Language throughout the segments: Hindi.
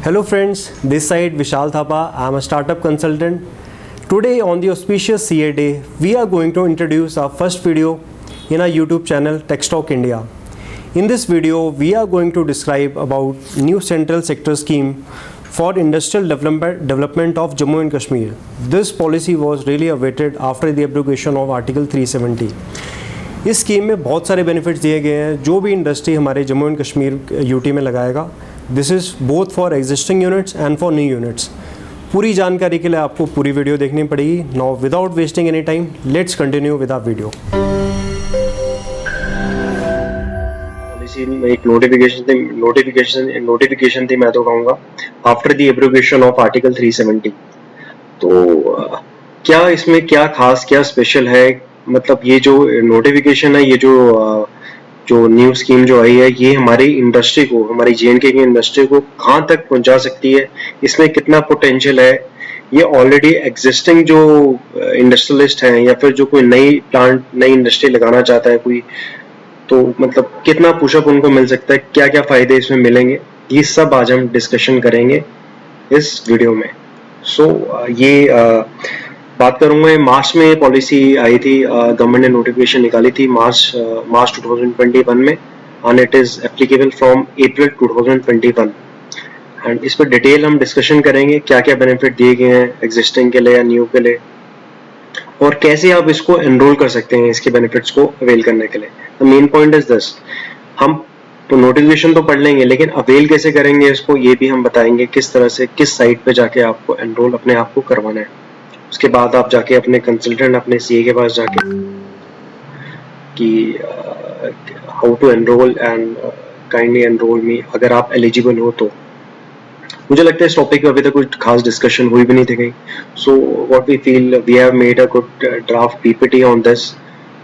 Hello friends, this side Vishal Thapa. I am a startup consultant. Today on the auspicious CA day, we are going to introduce our first video in our YouTube channel TechStalk India. In this video, we are going to describe about new central sector scheme for industrial development of Jammu and Kashmir. This policy was really awaited after the abrogation of Article 370. इस स्कीम में बहुत सारे बेनिफिट्स दिए गए हैं जो भी इंडस्ट्री हमारे जम्मू एंड कश्मीर यूटी में लगाएगा. This is both for existing units and for new units. पूरी जानकारी के लिए आपको पूरी वीडियो देखनी पड़ेगी. Now without wasting any time, let's continue with our video. एक नोटिफिकेशन थी मैं तो कहूँगा after the abrogation of article 370. तो क्या इसमें क्या खास क्या स्पेशल है, मतलब ये जो नोटिफिकेशन है, ये जो न्यू स्कीम जो आई है, ये हमारी इंडस्ट्री को, हमारी जेएनके की इंडस्ट्री को कहाँ तक पहुंचा सकती है, इसमें कितना पोटेंशियल है. ये ऑलरेडी एग्जिस्टिंग जो इंडस्ट्रियलिस्ट हैं या फिर जो कोई नई प्लांट नई इंडस्ट्री लगाना चाहता है कोई, तो मतलब कितना पुशअप उनको मिल सकता है, क्या क्या फायदे इसमें मिलेंगे, ये सब आज हम डिस्कशन करेंगे इस वीडियो में. ये बात करूंगा, मार्च में ये पॉलिसी आई थी, गवर्नमेंट ने नोटिफिकेशन निकाली थी मार्च 2021 में, and it is applicable from April 2021. And इस पर डिटेल हम डिस्कशन करेंगे क्या क्या बेनिफिट दिए गए हैं एग्जिस्टिंग के लिए या न्यू के लिए, और कैसे आप इसको एनरोल कर सकते हैं इसके बेनिफिट्स को अवेल करने के लिए. The main point is this, हम तो नोटिफिकेशन तो पढ़ लेंगे लेकिन अवेल कैसे करेंगे इसको ये भी हम बताएंगे, किस तरह से किस साइट पे जाके आपको एनरोल अपने आप को करवाना है. उसके बाद आप जाके अपने कंसल्टेंट अपने सीए के पास जाके कि how to enrol and kindly enrol me, अगर आप एलिजिबल हो तो. मुझे लगता है इस टॉपिक पे अभी तक कुछ खास डिस्कशन हुई भी नहीं थी कहीं. So what we feel, we have made a good draft PPT on this,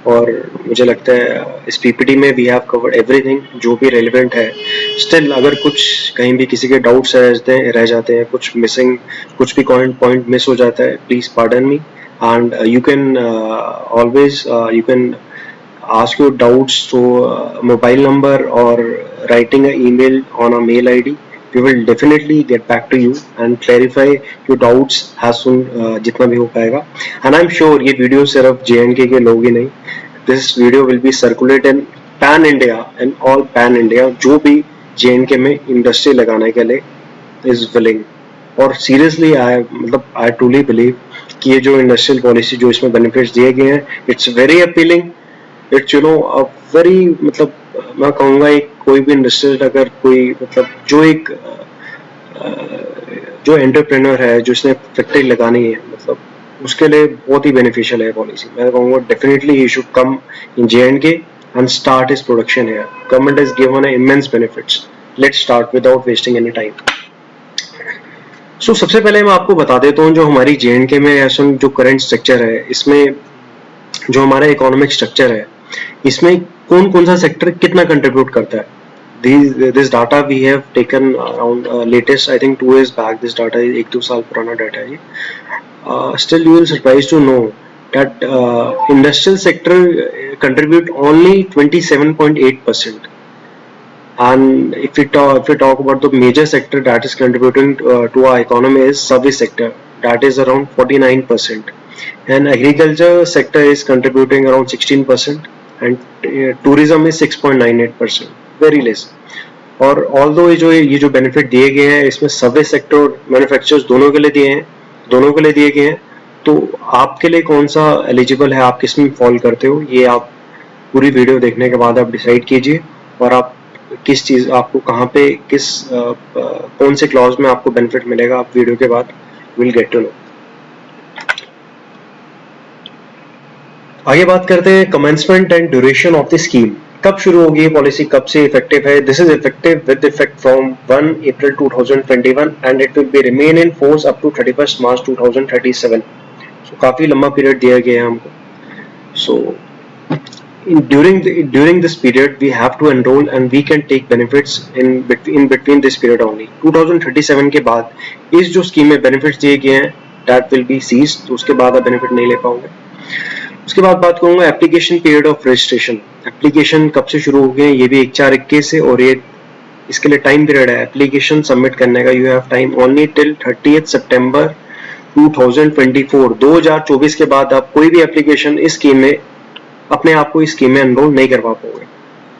और मुझे लगता है इस पीपीटी में वी हैव कवर्ड एवरीथिंग जो भी रेलिवेंट है. स्टिल अगर कुछ कहीं भी किसी के डाउट्स रह जाते हैं, कुछ मिसिंग, कुछ भी पॉइंट मिस हो जाता है, please pardon me, and you can always you can ask your doubts to mobile number or writing an email on a mail ID. We will definitely get back to you and clarify your doubts as soon जितना भी हो पाएगा. And I'm sure ये वीडियो सिर्फ JNK के लोग ही नहीं, this video will be circulated in pan India and all pan India जो भी JNK में इंडस्ट्री लगाने के लिए is willing. और सीरियसली I truly believe कि ये जो इंडस्ट्रियल पॉलिसी जो इसमें बेनिफिट्स दिए गए हैं, it's very appealing. It's a very, मतलब मैं कहूँगा एक कोई भी इंडस्ट्रियल अगर कोई मतलब जो एंटरप्रेन्योर है जिसने फैक्ट्री लगानी है, मतलब उसके लिए बहुत ही बेनिफिशियल है पॉलिसी. मैं कहूँगा definitely he should come in JNK and start his production here. Government has given immense benefits. Let's start without wasting any time. So सबसे पहले मैं आपको बता देता हूँ जो हमारी JNK में ऐसा जो करंट स्ट्रक्चर है, इसमें जो हमारा इकोनॉमिक स्ट्रक्चर है, इसमें कौन कौन सा सेक्टर कितना कंट्रीब्यूट करता है. This data we have taken around latest, I think 2 years back. This data 1-2 साल पुराना डाटा है ये. Still you will surprise to know that industrial sector contribute only 27.8%. and if we talk about the major sector that is contributing to our economy is service sector, that is around 49%, and agriculture sector is contributing around 16%, and tourism is 6.98%, very less. और although ये जो बेनिफिट दिए गए हैं इसमें सर्विस सेक्टर और मैन्युफैक्चरर्स दोनों के लिए दिए गए हैं, तो आपके लिए कौन सा एलिजिबल है, आप किस में फॉल करते हो, ये आप पूरी वीडियो देखने के बाद आप डिसाइड कीजिए, और आप किस चीज आपको कहाँ पे किस कौन से क्लॉज में आपको बेनिफिट मिलेगा, आप वीडियो के बाद विल गेट टू नो. आगे बात करते हैं commencement and duration of the scheme. कब शुरू होगी ये पॉलिसी, कब से इफेक्टिव है. This is effective with effect from 1 April 2021 and it will be remain in force up to 31 March 2037. So काफी लंबा पीरियड दिया गया है हमको. सो during this period we have to enroll and we can take benefits in between this period only. 2037 के बाद इस जो स्कीम में बेनिफिट्स दिए गए हैं that will be ceased, तो उसके बाद आप बेनिफिट नहीं ले पाओगे. उसके बाद बात करूंगा application period of registration. Application कब से शुरू हो गए, ये भी 1/4/21 से, और ये इसके लिए टाइम पीरियड है एप्लीकेशन सबमिट करने का. You have time only till 30th सितंबर 2024. 2024 के बाद आप कोई भी एप्लीकेशन इस स्कीम में अपने आप को इस स्कीम में एनरोल नहीं करवा पाओगे.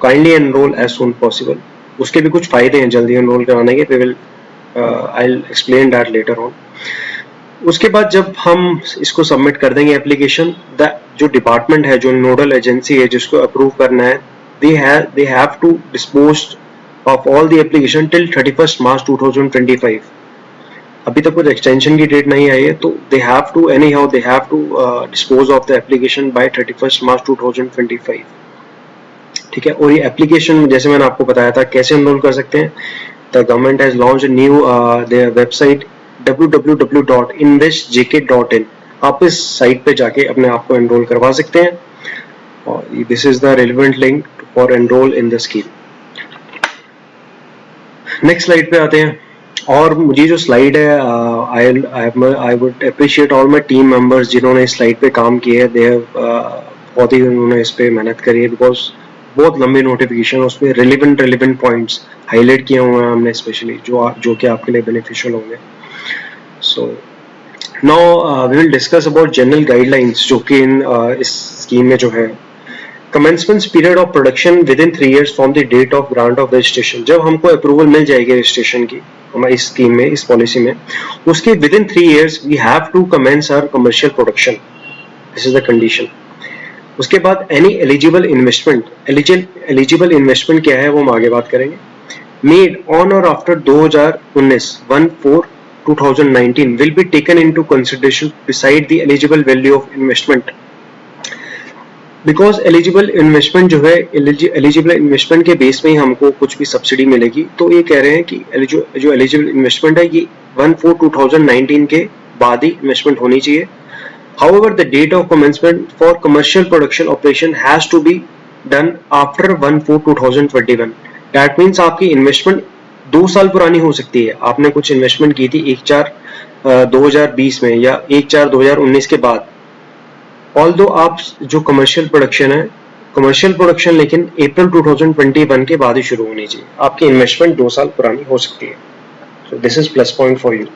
Kindly enrol as soon possible. उसके भी कुछ फायदे हैं जल्दी एनरोल कराने के. I will explain that later on. उसके बाद जब हम इसको सबमिट कर देंगे एप्लीकेशन, जो डिपार्टमेंट है, जो नोडल एजेंसी है जिसको अप्रूव करना है, they have to dispose of all the application till 31st March 2025. अभी तक कुछ एक्सटेंशन की डेट नहीं आई है, तो they have to dispose of the application by 31st March 2025. ठीक है. और ये एप्लीकेशन जैसे मैंने आपको बताया था कैसे एनरोल कर सकते हैं. The government has launched a new their website www.investjk.in. आप इस साइट पे जाके अपने आप को एनरोल करवा सकते हैं. और this is the relevant link for enrol in the scheme. Next slide पे आते हैं. और मुझे जो स्लाइड है, I would appreciate all my team members जिन्होंने इस स्लाइड पे काम किया है. बहुत ही उन्होंने इस पे मेहनत करी है, बिकॉज बहुत लंबी नोटिफिकेशन, उसमें रिलेवेंट पॉइंट्स हाईलाइट किए हुए हैं हमने स्पेशली, जो कि आपके लिए बेनिफिशियल होंगे. So now we will discuss about general guidelines जो कि इस स्कीम में जो है. Commencement period of production within 3 years from the date of grant of registration. जब हमको अप्रूवल मिल जाएगी रजिस्ट्रेशन की हमारी इस स्कीम में, इस पॉलिसी में, उसके within 3 years we have to commence our commercial production. This is the condition. उसके बाद एनी एलिजिबल इन्वेस्टमेंट क्या है वो हम आगे बात करेंगे. मेड ऑन और after 2019 will be taken into consideration beside the eligible value of investment. Because eligible investment जो है, एलिजिबल इन्वेस्टमेंट के बेस में ही हमको कुछ भी सब्सिडी मिलेगी. तो ये कह रहे हैं कि जो एलिजिबल इन्वेस्टमेंट है ये 1/4/2019 के बाद ही इन्वेस्टमेंट होनी चाहिए. However, the date of commencement for commercial production operation has to be done after 1/4/2021. That means आपकी इन्वेस्टमेंट 2 साल पुरानी हो सकती है. आपने कुछ इन्वेस्टमेंट की थी 1/4/2020 में या 1/4/2019 के बाद. ऑल्दो आप जो कमर्शियल प्रोडक्शन लेकिन अप्रैल 2021 के बाद ही शुरू होनी चाहिए. आपकी इन्वेस्टमेंट 2 साल पुरानी हो सकती है. So this is plus point for you.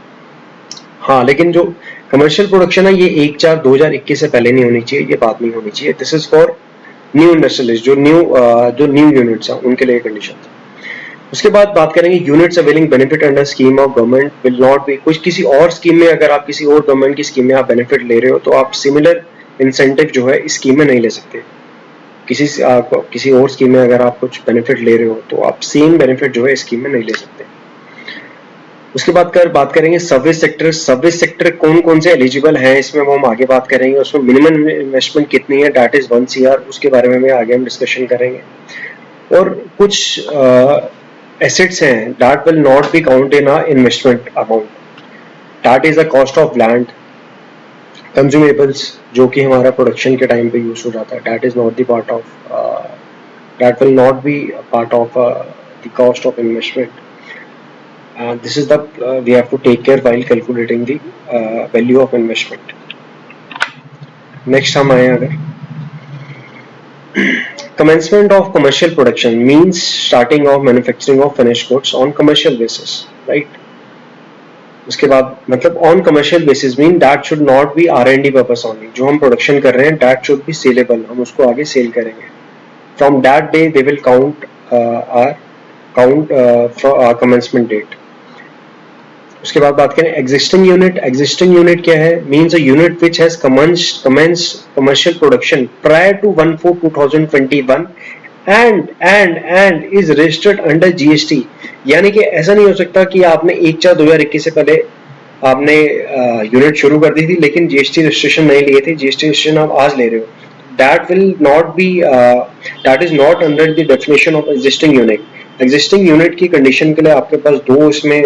हाँ, लेकिन जो कमर्शियल प्रोडक्शन है ये 1/4/2021 से पहले नहीं होनी चाहिए, ये बाद में होनी चाहिए. This is for new industrialist, जो न्यू यूनिट्स हैं उनके लिए कंडीशन. उसके बाद बात करेंगे units availing benefit under scheme of government will not B. कुछ किसी और स्कीम में, अगर आप किसी और गवर्नमेंट की स्कीम में आप बेनिफिट ले रहे हो तो आप सिमिलर इंसेंटिव जो है इस स्कीम में नहीं ले सकते. किसी और स्कीम में अगर आप कुछ बेनिफिट ले रहे हो तो आप सेम बेनिफिट जो है इस स्कीम में नहीं ले सकते. उसके बाद बात करेंगे सर्विस सेक्टर कौन कौन से एलिजिबल है, इसमें वो हम आगे बात करेंगे. उसमें मिनिमम इन्वेस्टमेंट कितनी है, दैट इज 1 CR. उसके बारे में आगे हम डिस्कशन करेंगे. और कुछ एसेट्स हैं that will not be count in our investment amount. That is the cost of land, consumables जो कि हमारा प्रोडक्शन के टाइम पे यूज हो जाता है. That will not B part of the cost of investment. This is the we have to take care while calculating the value of investment. Next हम आए अगर commencement of commercial production means starting of manufacturing of finished goods on commercial basis, right? उसके बाद मतलब on commercial basis mean that should not be R&D purpose only. जो हम production कर रहे हैं that should be saleable, हम उसको आगे sale करेंगे. From that day they will count our commencement date. उसके बाद बात करें एग्जिस्टिंग यूनिट क्या है. Means a unit which has commenced commercial production prior to 1/4/2021 and is registered under GST. यानी कि ऐसा नहीं हो सकता कि आपने 1/4/2021 से पहले आपने यूनिट शुरू कर दी थी लेकिन GST रजिस्ट्रेशन नहीं लिए थे, GST रजिस्ट्रेशन आप आज ले रहे हो. that is not under the definition of existing unit. existing unit की कंडीशन के लिए आपके पास 2 इसमें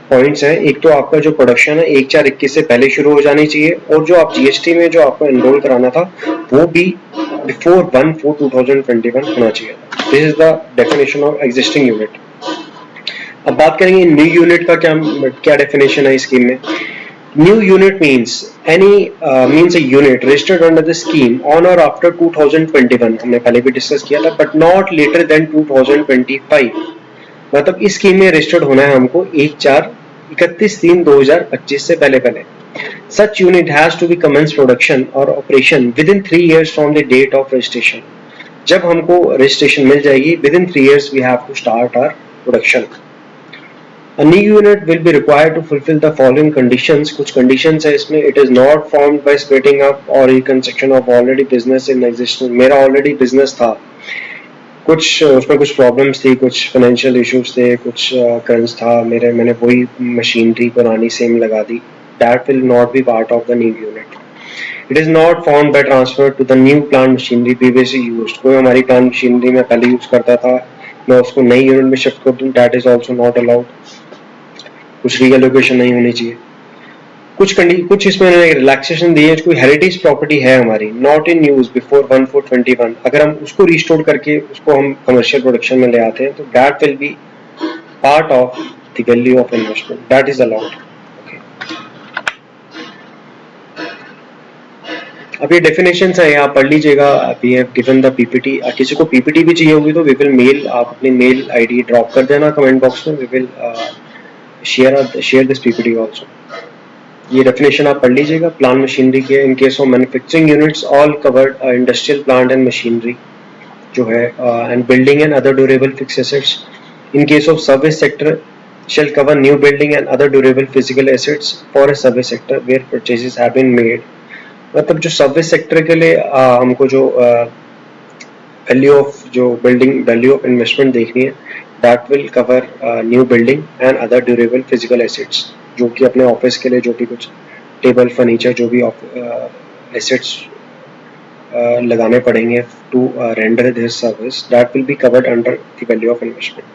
पॉइंट्स हैं. एक तो आपका जो प्रोडक्शन है 1/4/21 से पहले शुरू हो जानी चाहिए और जो आप GST में जो आपको एनरोल कराना था वो भी बिफोर 1/4/2021 होना चाहिए. This is the definition of existing unit. अब बात करेंगे न्यू यूनिट का क्या डेफिनेशन है स्कीम में. New unit means a unit registered under the scheme on और आफ्टर 2021. हमने पहले भी डिस्कस किया था, बट नॉट लेटर देन 2025. मतलब इस स्कीम में रजिस्टर्ड होना है हमको 31/3/2025 से पहले। Such unit has to be commenced production or operation within 3 years from the date of registration. जब हमको रजिस्ट्रेशन मिल जाएगी within 3 years we have to start our production. A new unit will be required to fulfill the following conditions. कुछ conditions है इसमें. It is not formed by splitting up or reconstruction of already business in existence. मेरा already business था, कुछ उसमें कुछ प्रॉब्लम्स थी, कुछ फाइनेंशियल इश्यूज थे, कुछ क्रंच था मैंने वही मशीनरी पुरानी सेम लगा दी. That will not be part of the new unit. It is not formed by transfer to the new plant machinery previously used. कोई हमारी plant machinery में पहले यूज करता था, मैं उसको नई यूनिट में शिफ्ट कर दूं, that is also not allowed. कुछ रीएलोकेशन नहीं होनी चाहिए. कुछ इसमें रिलैक्सेशन दी है. कोई हेरिटेज प्रॉपर्टी है हमारी नॉट इन यूज बिफोर 1/4/21, अगर हम उसको रिस्टोर करके उसको हम कमर्शियल प्रोडक्शन में ले आते हैं तो that will be part of the value of investment, that is allowed. अब ये डेफिनेशंस है, आप पढ़ लीजिएगा. We have given the PPT. किसी को पीपीटी भी चाहिए होगी तो वी विल मेल, आप अपनी मेल आईडी ड्रॉप कर देना कमेंट बॉक्स में. We will share this PPT also. ये डेफिनेशन आप पढ़ लीजिएगा. प्लांट मशीनरी के in case of manufacturing units all covered industrial plant and machinery जो है and building and other durable fixed assets. In case of service sector shall cover new building and other durable physical assets for a service sector where purchases have been made. मतलब जो सर्विस सेक्टर के लिए हमको जो वैल्यू ऑफ जो बिल्डिंग वैल्यू ऑफ इन्वेस्टमेंट देखनी है, that will cover new building and other durable physical assets, जो कि अपने ऑफिस के लिए जो भी कुछ टेबल फर्नीचर जो भी एसेट्स लगाने पड़ेंगे to render this service, that will be covered under the value of investment.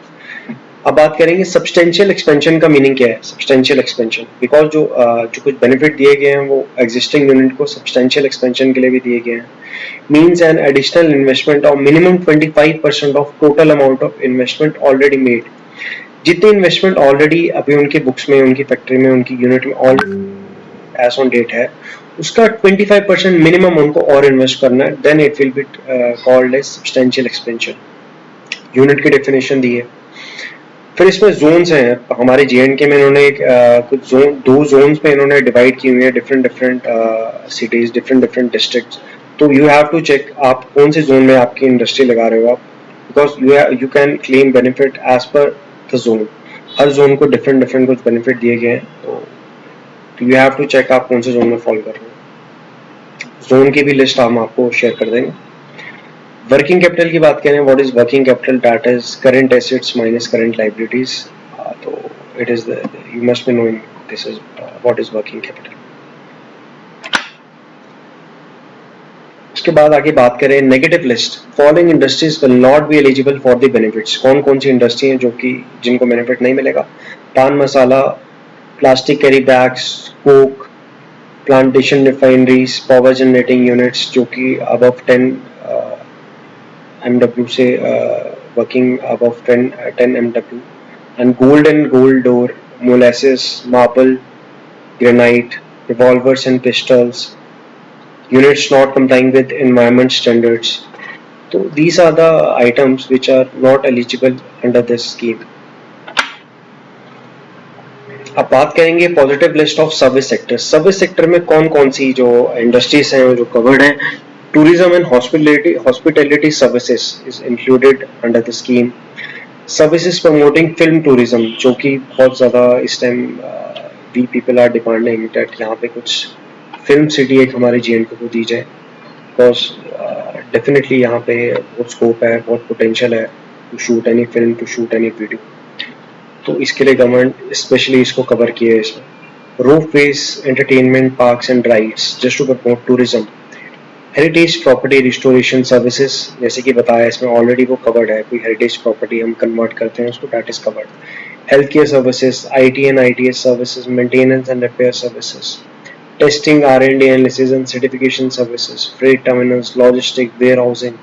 अब बात करेंगे सब्सटेंशियल एक्सपेंशन का मीनिंग क्या है. सब्सटेंशियल एक्सपेंशन बिकॉज जो कुछ बेनिफिट दिए गए हैं वो एग्जिस्टिंग यूनिट को सब्सटेंशियल एक्सपेंशन के लिए भी दिए गए हैं. Means an additional investment of minimum 25% of total amount of investment already made. जितनी इन्वेस्टमेंट ऑलरेडी अभी उनके बुक्स में, उनकी फैक्ट्री में, उनकी यूनिट में ऑलरेडी एज ऑन डेट है, उसका 25% मिनिमम उनको और इन्वेस्ट करना है. Then it will be called as substantial expansion. Unit की डेफिनेशन दी है. फिर इसमें जोन्स हैं. हमारे जे.एंड.के में इन्होंने कुछ दो जोन्स में इन्होंने डिवाइड की हुई है, डिफरेंट सिटीज, डिफरेंट डिस्ट्रिक्ट्स. तो यू हैव टू चेक आप कौन से जोन में आपकी इंडस्ट्री लगा रहे हो आप, because you can claim benefit as per the zone. हर जोन को डिफरेंट कुछ बेनिफिट दिए गए हैं, तो यू हैव टू चेक आप कौन से जोन में फॉलो कर रहे हो. जोन की भी लिस्ट हम आपको शेयर कर देंगे. वर्किंग कैपिटल की बात करें, what is working capital, that is current assets minus current liabilities. तो it is you must be knowing this is what is working capital. उसके बाद आगे बात करें negative list. Following industries will not be eligible for the benefits. कौन कौन सी इंडस्ट्री हैं जो कि जिनको बेनिफिट नहीं मिलेगा. Pan masala, plastic carry bags, coke, plantation refineries, power generating units जो कि अबव 10 MW से working above 10 MW, and gold dore, molasses, marble, granite, revolvers and pistols, units not complying with environment standards. So these are the items which are not eligible under this scheme. अब बात करेंगे positive list of service sector. Service sector में कौन कौन सी जो इंडस्ट्रीज हैं जो कवर्ड हैं. Tourism and hospitality services is included under the scheme. Services promoting film tourism, जो कि बहुत ज़्यादा इस time we people are demanding that यहाँ पे कुछ फिल्म सिटी एक हमारे जे.एंड.के को दी जाए, बिकॉज डेफिनेटली यहाँ पे बहुत स्कोप है, बहुत पोटेंशियल है to shoot any film, to shoot any video. तो इसके लिए गवर्नमेंट स्पेशली इसको कवर किया है इसमें. Ropeways, entertainment parks and rides just to promote tourism. Heritage property restoration services, जैसे कि बताया इसमें ऑलरेडी वो कवर्ड है. कोई हेरिटेज प्रॉपर्टी हम कन्वर्ट करते हैं उसको, that is covered. Health care services, IT and ITS services, maintenance and repair services, testing, R&D analysis and certification services, freight terminals, logistic, warehousing,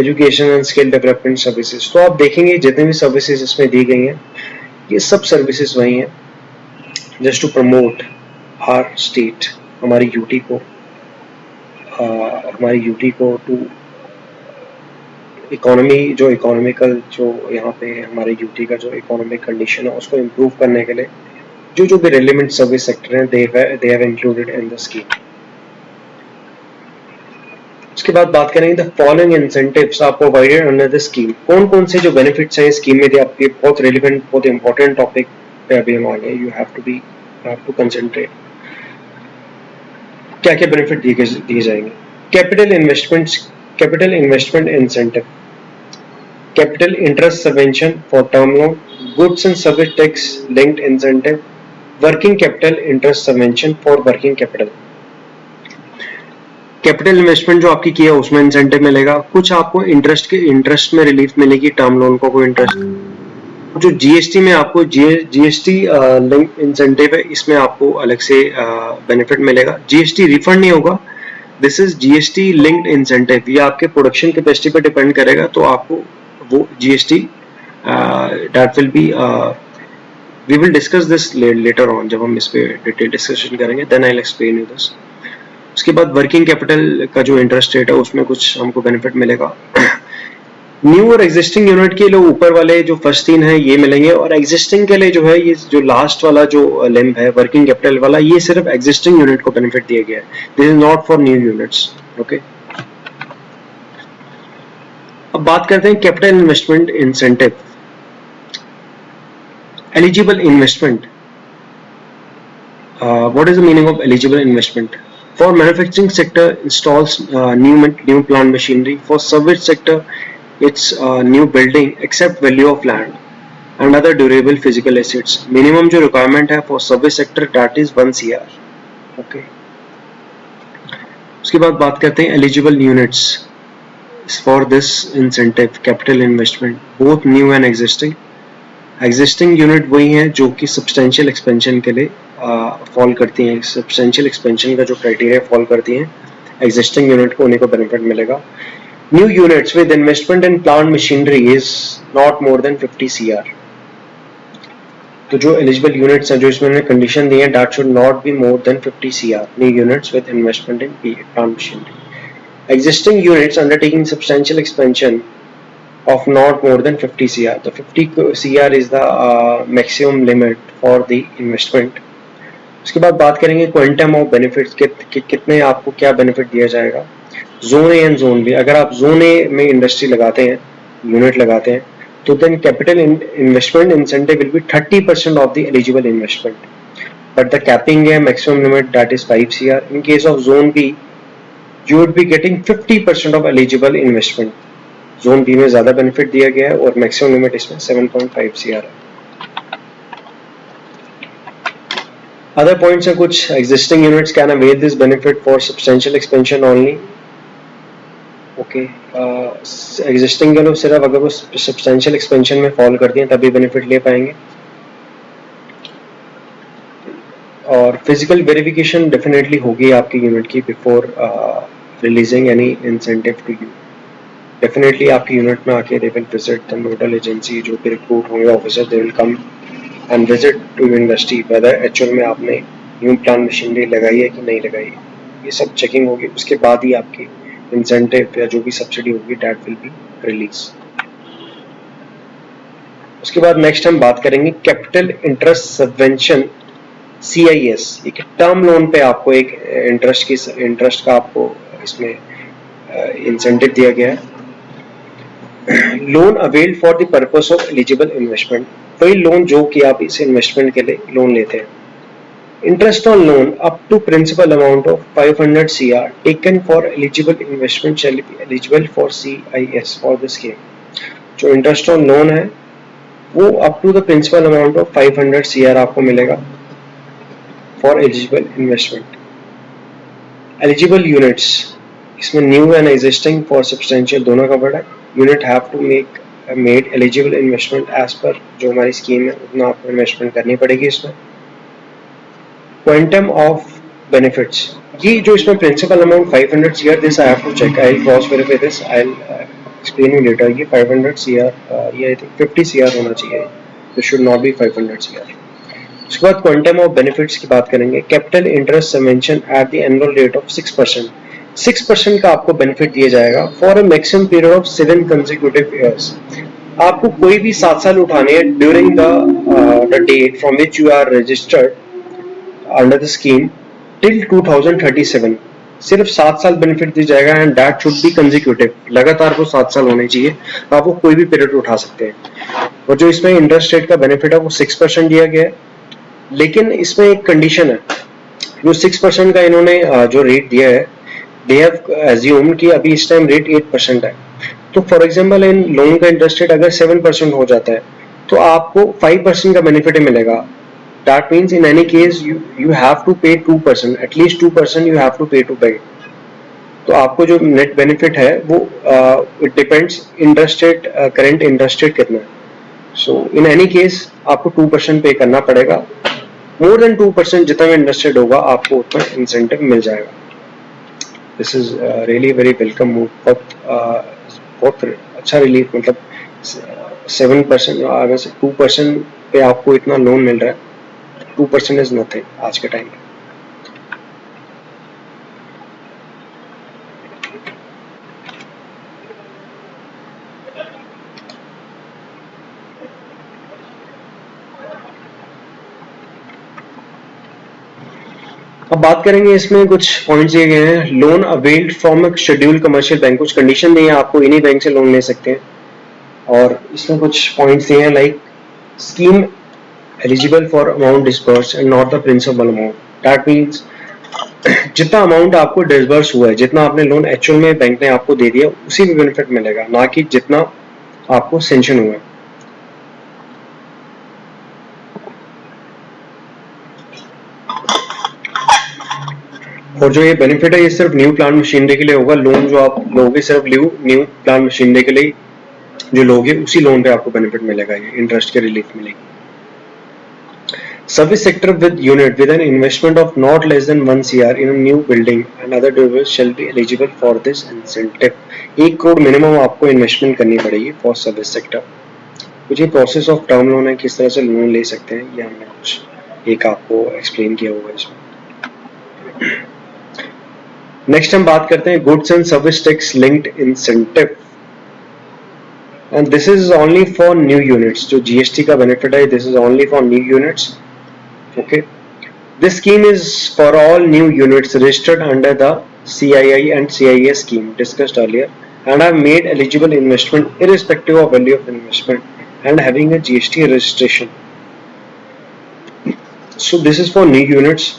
education and skill development services. तो आप देखेंगे जितने भी सर्विसेज इसमें दी गई हैं, ये सब सर्विसेज वही हैं just to promote our state, हमारी यूटी को टू इकोनॉमी जो इकोनॉमिकल जो यहाँ पे हमारे यूटी का जो इकोनॉमिक कंडीशन है उसको इम्प्रूव करने के लिए जो भी रेलिवेंट सर्विस सेक्टर हैं they have included in the scheme. उसके बाद बात करेंगे the following incentives are provided under the scheme. कौन कौन से जो बेनिफिट्स हैं स्कीम में, आपके बहुत रेलिवेंट बहुत इंपॉर्टेंट टॉपिक पे अभी हम आ गए। You have to concentrate. क्या क्या बेनिफिट दिए जाएंगे। Capital investment incentive, capital interest subvention for term loan, goods and service tax linked incentive, working capital interest subvention for working capital. Capital investment जो आपकी किया उसमें इंसेंटिव मिलेगा, कुछ आपको इंटरेस्ट में रिलीफ मिलेगी, टर्म लोन को कोई इंटरेस्ट। जो जीएसटी में आपको जीएसटी लिंक इंसेंटिव है, इसमें आपको अलग से बेनिफिट मिलेगा। जीएसटी रिफंड नहीं होगा, this is GST linked incentive. ये आपके प्रोडक्शन कैपेसिटी पे डिपेंड करेगा, तो आपको वो GST that will be we will discuss this later on, जब हम इस पे डिटेल डिस्कशन करेंगे then I will explain you this. उसके बाद वर्किंग कैपिटल का जो इंटरेस्ट रेट है उसमें कुछ हमको बेनिफिट मिलेगा। न्यू और एग्जिस्टिंग यूनिट के लिए ऊपर वाले जो फर्स्ट तीन है ये मिलेंगे, और एग्जिस्टिंग के लिए जो है ये जो लास्ट वाला जो लिंब है वर्किंग कैपिटल वाला, ये सिर्फ एग्जिस्टिंग यूनिट को बेनिफिट दिया गया है, this is not for new units. Okay, अब बात करते हैं capital investment incentive. Eligible investment, what is the meaning of eligible investment? For manufacturing sector installs new plant machinery. For service sector it's new building except value of land and other durable physical assets. Minimum जो requirement है for service sector that is 1 CR. Okay. उसके बाद बात करते हैं eligible units for this incentive capital investment, both new and existing. Existing unit वही हैं जो कि सब्सटेंशियल एक्सपेंशन के लिए फॉल करती हैं, सब्सटेंशियल एक्सपेंशन का जो क्राइटेरिया फॉल करती हैं, एग्जिस्टिंग यूनिट को उन्हीं को बेनिफिट मिलेगा। New units with investment in plant machinery is not more than 50 CR। तो जो एलिजिबल यूनिट्स हैं जो इसमें उन्होंने कंडीशन दी है, that should not be more than 50 CR new units with investment in plant machinery. Existing units undertaking substantial expansion of not more than 50 CR. The 50 CR is the maximum limit for the investment. उसके बाद बात करेंगे क्वांटम ऑफ बेनिफिट्स, कितने आपको क्या बेनिफिट दिया जाएगा। Zone A and zone B, अगर आप जोन ए में इंडस्ट्री लगाते हैं, यूनिट लगाते हैं, तो then capital investment incentive will be 30% of the eligible investment, but the capping है maximum limit that is 5 CR। In case of zone B you would be getting 50% of eligible investment. Zone B में ज्यादा बेनिफिट दिया गया है और मैक्सिमम लिमिट इसमें 7.5 CR है। अदर पॉइंट्स हैं कुछ, existing units can avail this benefit for substantial expansion only. Okay, existing के लोग सिर्फ अगर वो सब्सटेंशियल एक्सपेंशन में फॉल करती हैं तभी बेनिफिट ले पाएंगे। और फिजिकल वेरिफिकेशन डेफिनेटली होगी आपकी यूनिट की before releasing any incentive to you. Definitely आपकी यूनिट में आके they will visit the nodal agency, जो भी रिक्रूट होंगे officer, they will come and visit to university whether actual में आपने न्यू प्लांट मशीनरी लगाई है कि नहीं लगाई है, ये सब चेकिंग होगी। उसके बाद ही आपकी इंसेंटिव या जो भी सब्सिडी होगी दैट विल बी रिलीज। उसके बाद नेक्स्ट हम बात करेंगे कैपिटल इंटरेस्ट सबवेंशन CIS। एक टर्म लोन पे आपको एक इंटरेस्ट का आपको इसमें इंसेंटिव दिया गया है। Loan availed for the purpose of eligible investment, वही लोन जो कि आप इस इन्वेस्टमेंट के लिए लोन लेते हैं। Interest on loan up to principal amount of 500 CR taken for eligible investment shall be eligible for CIS for the scheme. जो इंटरेस्ट ऑन लोन है वो up to the principal amount of 500 CR आपको मिलेगा for eligible investment. Eligible units, इसमें new and existing for substantial दोनों कवर्ड है। Unit have to made eligible investment as per जो हमारी स्कीम है उतना आपको इन्वेस्टमेंट करनी पड़ेगी इसमें। क्वांटम ऑफ बेनिफिट्स, ये जो इसमें principal amount 500 CR, this I have to check, I will cross verify this, I will explain you later. ये 500 CR, ये आई थिंक 50 CR होना चाहिए, this should not be 500 CR। उसके बाद क्वांटम ऑफ बेनिफिट्स की बात करेंगे। Capital interest subvention at the annual rate of 6%। 6% का आपको बेनिफिट दिया जाएगा for a maximum period of 7 consecutive years. आपको कोई भी 7 साल उठाने हैं during the date from which you are registered under the scheme till 2037। सिर्फ 7 साल बेनिफिट दिया जाएगा and that should be consecutive, लगातार वो 7 साल होने चाहिए। आप वो कोई भी पीरियड उठा सकते हैं। और जो इसमें इंटरेस्ट रेट का बेनिफिट है वो 6% दिया गया है, लेकिन इसमें एक कंडीशन है। जो 6% का इन्होंने जो रेट दिया है, दे हैव एज्यूम कि अभी इस टाइम रेट 8% है। तो फॉर एग्जांपल इन लोन का इंटरेस्ट रेट अगर 7% हो जाता है तो आपको 5% का बेनिफिट मिलेगा। That means in any case you have to pay 2%, at least 2% you have to pay to bank. तो आपको जो नेट बेनिफिट है वो it depends interest rate, current interest rate कितना है। सो इन एनी केस आपको 2% पे करना पड़ेगा। मोर देन 2% जितना भी इंटरेस्ट रेट होगा आपको उतना इंसेंटिव मिल जाएगा। This is really very welcome move. बहुत अच्छा रिलीफ, मतलब 7% अगर 2% पे आपको इतना लोन मिल रहा है। 2% इज नथिंग आज के टाइम पे। अब बात करेंगे, इसमें कुछ पॉइंट्स दिए गए हैं। Loan availed from a scheduled commercial bank, कुछ कंडीशन दी है, आपको इन्हीं बैंक से लोन ले सकते हैं। और इसमें कुछ पॉइंट्स दिए हैं like scheme eligible for amount disburse and not the principal amount. That means जितना अमाउंट आपको डिस्बर्स हुआ है, जितना आपने लोन एक्चुअल में बैंक ने आपको दे दिया, उसी में बेनिफिट मिलेगा, ना कि जितना आपको सेंक्शन हुआ है। और जो ये बेनिफिट है ये सिर्फ न्यू प्लांट मशीनरी के लिए होगा। लोन जो आप लोगे सिर्फ न्यू प्लांट मशीनरी के लिए जो लोगे, उसी लोन पे आपको बेनिफिट मिलेगा, ये इंटरेस्ट की रिलीफ मिलेगी। Service sector with unit with an investment of not less than 1 CR in new building and other durables shell be eligible for this incentive. 1 crore minimum आपको इन्वेस्टमेंट करनी पड़ेगी फॉर सर्विस सेक्टर। कुछ ये प्रोसेस ऑफ टर्म लोन है, किस तरह से लोन ले सकते हैं, ये हमने कुछ एक आपको एक्सप्लेन किया हुआ है इसमें। नेक्स्ट हम बात करते हैं goods and service tax linked incentive, and this is only for new units. जो जीएसटी का बेनिफिट है, this is only for new units. Okay, this scheme is for all new units registered under the CII and CIS scheme discussed earlier and have made eligible investment irrespective of value of investment and having a GST registration. So this is for new units.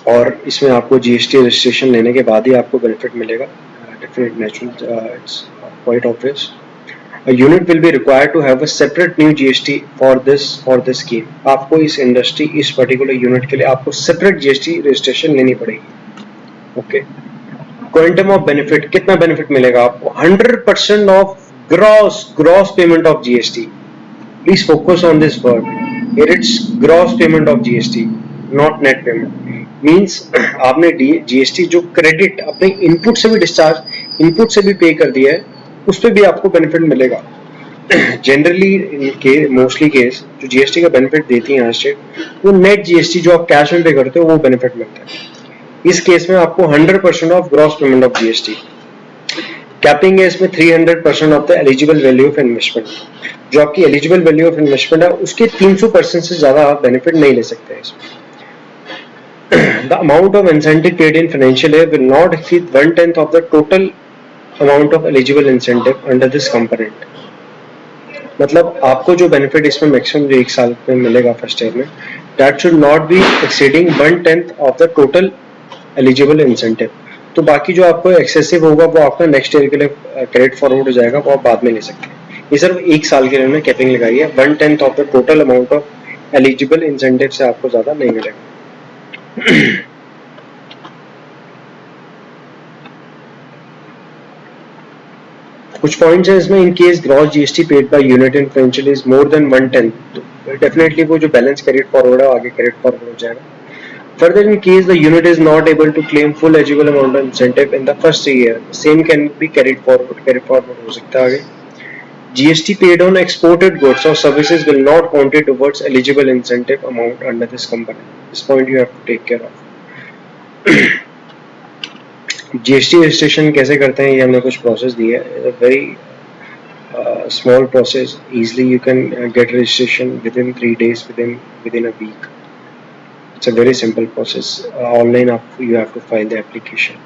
और इसमें आपको GST रजिस्ट्रेशन लेने के बाद ही आपको बेनिफिट मिलेगा। Definite natural, it's quite obvious. A unit will be required to have a separate new GST for this scheme. आपको इस इंडस्ट्री, इस पर्टिकुलर यूनिट के लिए आपको सेपरेट GST रजिस्ट्रेशन लेनी पड़ेगी। ओके, क्वांटम ऑफ बेनिफिट, कितना बेनिफिट मिलेगा आपको? 100% of gross payment of GST। Please focus on this word, it's gross payment of GST, not net payment. Means आपने GST जो क्रेडिट अपने इनपुट से भी डिस्चार्ज, इनपुट से भी पे कर दिया है, उस पर भी आपको बेनिफिट मिलेगा। जनरली मोस्टली केस जो GST का बेनिफिट देती है यहाँ स्टेट, वो नेट GST जो आप कैश में पे करते हो वो बेनिफिट मिलता है। इस केस में आपको 100% of gross payment of GST। Capping है इसमें 300% of the eligible value of investment. जो आपकी एलिजिबल वैल्यू ऑफ इन्वेस्टमेंट है उसके 300% से ज्यादा आप बेनिफिट नहीं ले सकते हैं इसमें। The amount of incentive paid in financial year will not exceed 1/10 of the total amount of eligible incentive under this component. मतलब आपको जो बेनिफिट इसमें मैक्सिमम जो 1 साल में मिलेगा फर्स्ट ईयर में, that should not be exceeding 1/10 of the total eligible incentive. तो बाकी जो आपको एक्सेसिव होगा वो आपका नेक्स्ट ईयर के लिए क्रेडिट फॉरवर्ड हो जाएगा, वो आप बाद में ले सकते हैं। ये सिर्फ 1 साल के लिए कैपिंग लगाई है। 1/10 of the total amount of eligible incentive से आपको ज्यादा नहीं मिलेगा। कुछ पॉइंट्स हैं इसमें। In case gross GST paid by unit in financial is more than 1/10, तो डेफिनेटली वो जो बैलेंस क्रेडिट फॉरवर्ड है आगे क्रेडिट फॉरवर्ड हो जाएगा। Further, in case the unit is not able to claim full eligible amount of incentive in the first year, same can be carried forward हो सकता है आगे। GST paid on exported goods or services will not count towards eligible incentive amount under this component. This point you have to take care of. GST registration कैसे करते हैं ये हमने कुछ प्रोसेस दिए है, very small process. Easily you can get registration within 3 days, within a week. It's a very simple process. Online you have to file the application.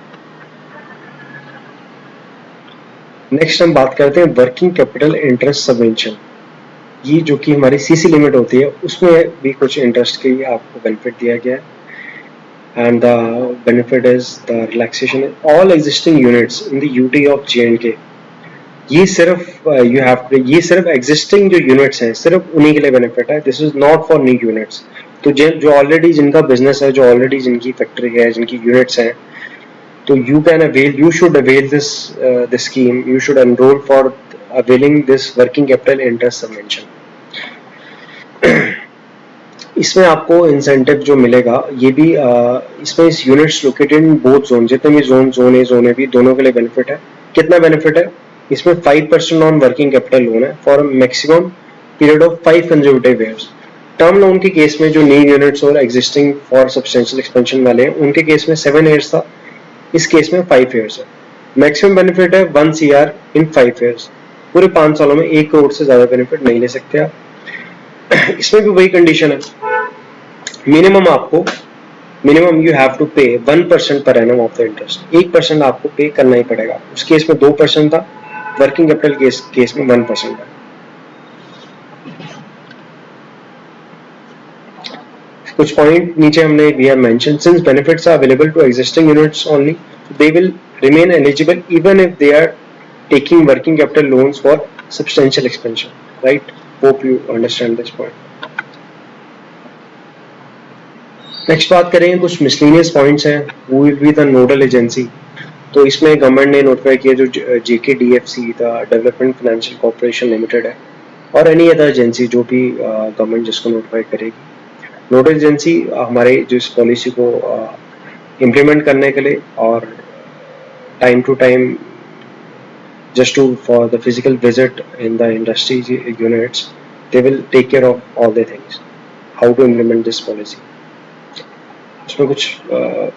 Next हम बात करते हैं वर्किंग कैपिटल इंटरेस्ट सबवेंशन। ये जो कि हमारी सीसी लिमिट होती है उसमें भी कुछ इंटरेस्ट की आपको बेनिफिट दिया गया है। And the benefit is the relaxation all existing units in the UT of J&K। ये सिर्फ ये सिर्फ एग्जिस्टिंग जो यूनिट्स हैं सिर्फ उन्हीं के लिए बेनिफिट है। This is not for new units. तो जो ऑलरेडी जिनका बिजनेस है, जो ऑलरेडी जिनकी फैक्ट्री है, जिनकी यूनिट्स हैं, तो you should avail this scheme. You should enroll for availing this working capital interest subvention. इसमें आपको इंसेंटिव जो मिलेगा ये भी इसमें इस units located in both zone, जितने भी zone A zone A B दोनों के लिए बेनिफिट है। कितना बेनिफिट है इसमें? 5% ऑन वर्किंग कैपिटल लोन है for maximum period of 5 consecutive years. Term loan के केस में जो न्यू यूनिट्स और एग्जिस्टिंग फॉर सब्सटेंशियल एक्सपेंशन वाले हैं उनके केस में 7 ईयर्स था, इस केस में 5 ईयर्स है। मैक्सिमम बेनिफिट है 1 CR इन 5 ईयर्स। पूरे 5 सालों में 1 करोड़ से ज्यादा बेनिफिट नहीं ले सकते आप। इसमें भी वही कंडीशन है, मिनिमम यू हैव टू पे 1% per annum of the interest. 1% आपको पे करना ही पड़ेगा। उस केस में 2% था, वर्किंग कैपिटल केस में 1% है। कुछ पॉइंट नीचे हमने we have mentioned, since benefits are available to existing units only, they will remain eligible even if they are taking working capital loans for substantial expansion. Right? Hope you understand this point. Next बात करेंगे कुछ miscellaneous points हैं. Who will be the nodal agency? तो इसमें गवर्नमेंट ने नोटिफाई किया जो JKDFC the development financial corporation limited है, और एनी अदर एजेंसी जो भी गवर्नमेंट जिसको नोटिफाई करेगी। नोडल एजेंसी हमारे जो इस पॉलिसी को इम्प्लीमेंट करने के लिए और time to time just for the physical visit in the industry units, they will take care of all the things, how to implement this policy. इसमें कुछ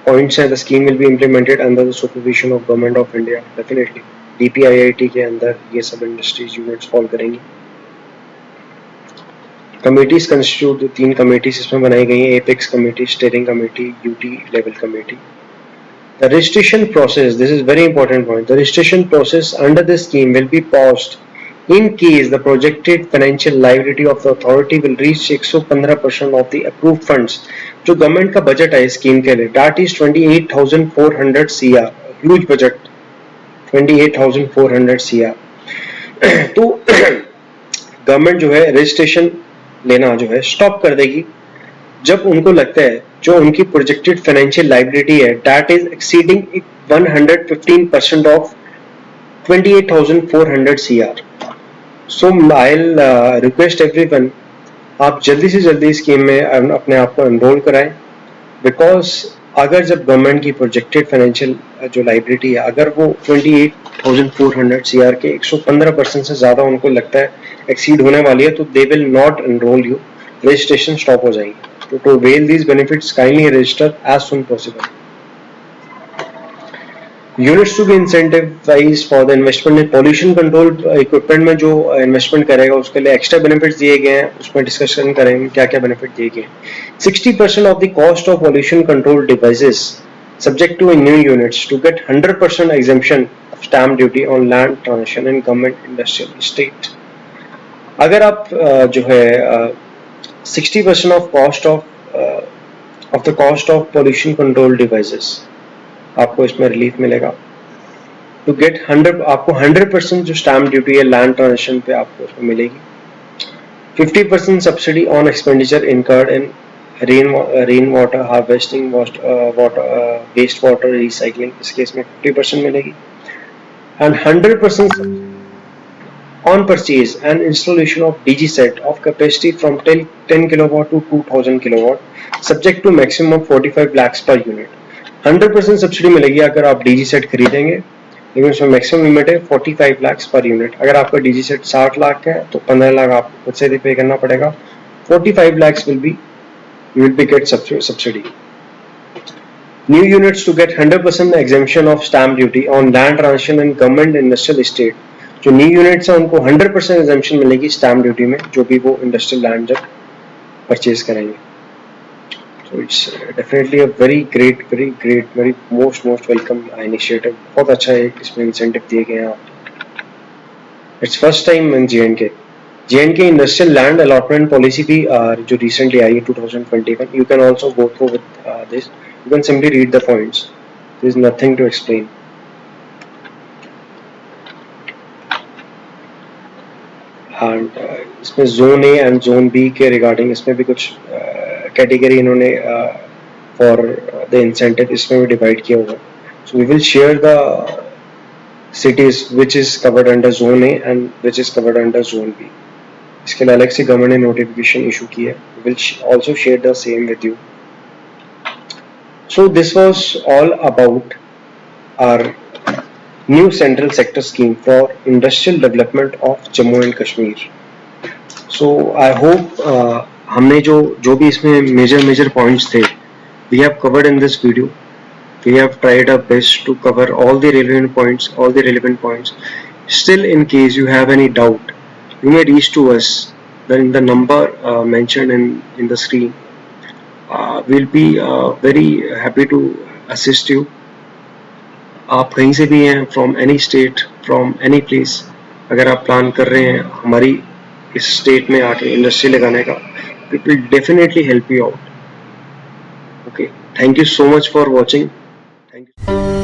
points हैं. The scheme will be implemented under the supervision of Government of India. Definitely DPIIT के अंदर ये सब industries units fall करेंगी. कमिटीज कंस्टिट्यूट 3 कमिटीज इसमें बनाई गई हैं, apex committee, steering committee, UT level committee. The registration process, this is very important point, the registration process under this scheme will be paused in case the projected financial liability of the authority will reach 115% of the approved funds. जो गवर्नमेंट का बजट है स्कीम के लिए, that is 28,400 CR, huge budget, 28,400 CR। तो गवर्नमेंट जो है रजिस्ट्रेशन लेना जो है स्टॉप कर देगी जब उनको लगता है जो उनकी प्रोजेक्टेड फाइनेंशियल लायबिलिटी है that is exceeding 115% of 28,400 CR। So I will request everyone, आप जल्दी से जल्दी स्कीम में अपने आप को एनरोल कराएं, बिकॉज अगर जब गवर्नमेंट की प्रोजेक्टेड फाइनेंशियल जो लायबिलिटी है अगर वो 28,400 CR के 115% से ज्यादा उनको लगता है एक्सीड होने वाली है, तो they will not enroll you, registration stop हो जाएगी। तो avail these benefits kindly register as soon possible. Units to be incentivized for the investment in pollution control equipment में जो इन्वेस्टमेंट करेगा उसके लिए एक्स्ट्रा बेनिफिट्स दिए गए हैं, उसमें डिस्कशन करेंगे क्या क्या बेनिफिट दिए गए हैं। 60% of the cost of pollution control devices subject to new units to get 100% exemption of stamp duty on land transaction in government industrial estate. अगर आप जो है 60% of the cost of pollution control devices आपको इसमें रिलीफ मिलेगा। टू गेट 100 आपको 100% जो स्टैम्प ड्यूटी है लैंड ट्रांजेक्शन पे आपको उसमें मिलेगी। 50% subsidy on expenditure incurred in rain water harvesting, waste water recycling, इस केस में 50% मिलेगी। And 100% on purchase and installation of DG set of capacity from 10 kilowatt to 2000 kilowatt subject to maximum 45 lakhs per unit। 100% subsidy मिलेगी अगर आप DG सेट खरीदेंगे, लेकिन उसमें मैक्सिमम लिमिट है 45 लाख पर यूनिट। अगर आपका DG सेट 60 लाख है तो 15 लाख आपको खुद से पे करना पड़ेगा। 45 lakhs will be get subsidy. New units to get 100% exemption of stamp duty on land transaction and government industrial estate. जो न्यू यूनिट्स हैं उनको 100% एग्जेम्पशन मिलेगी स्टैम्प ड्यूटी में, जो भी वो इंडस्ट्रियल लैंड जब परचेज करेंगे. So it's definitely a very great, very most welcome initiative. बहुत अच्छा है, इसमें इंसेंटिव दिए गए हैं. It's first time in J&K. J&K industrial land allotment policy भी जो recently आई है 2021. You can also go through with this. You can simply read the points. There is nothing to explain. And इसमें zone A and zone B के regarding इसमें भी कुछ कैटेगरी इन्होंने फॉर द इंसेंटिव इसमें भी डिवाइड किया हुआ. So we will share the cities which is covered under zone A and which is covered under zone B. इसके लिए अलग से गवर्नमेंट ने नोटिफिकेशन इशू की है. We will also share the same with you. So this was all about our new central sector scheme for industrial development of Jammu and Kashmir. So I hope हमने जो भी इसमें मेजर पॉइंट्स थे, we have covered in this video. We have tried our best to cover all the relevant points. Still, in case you have any doubt, you may reach to us. Then the number mentioned in the screen. We'll be very happy to assist you. आप कहीं से भी हैं, from any state, from any place, अगर आप प्लान कर रहे हैं हमारी इस स्टेट में आके इंडस्ट्री लगाने का, it will definitely help you out. Okay, thank you so much for watching. Thank you.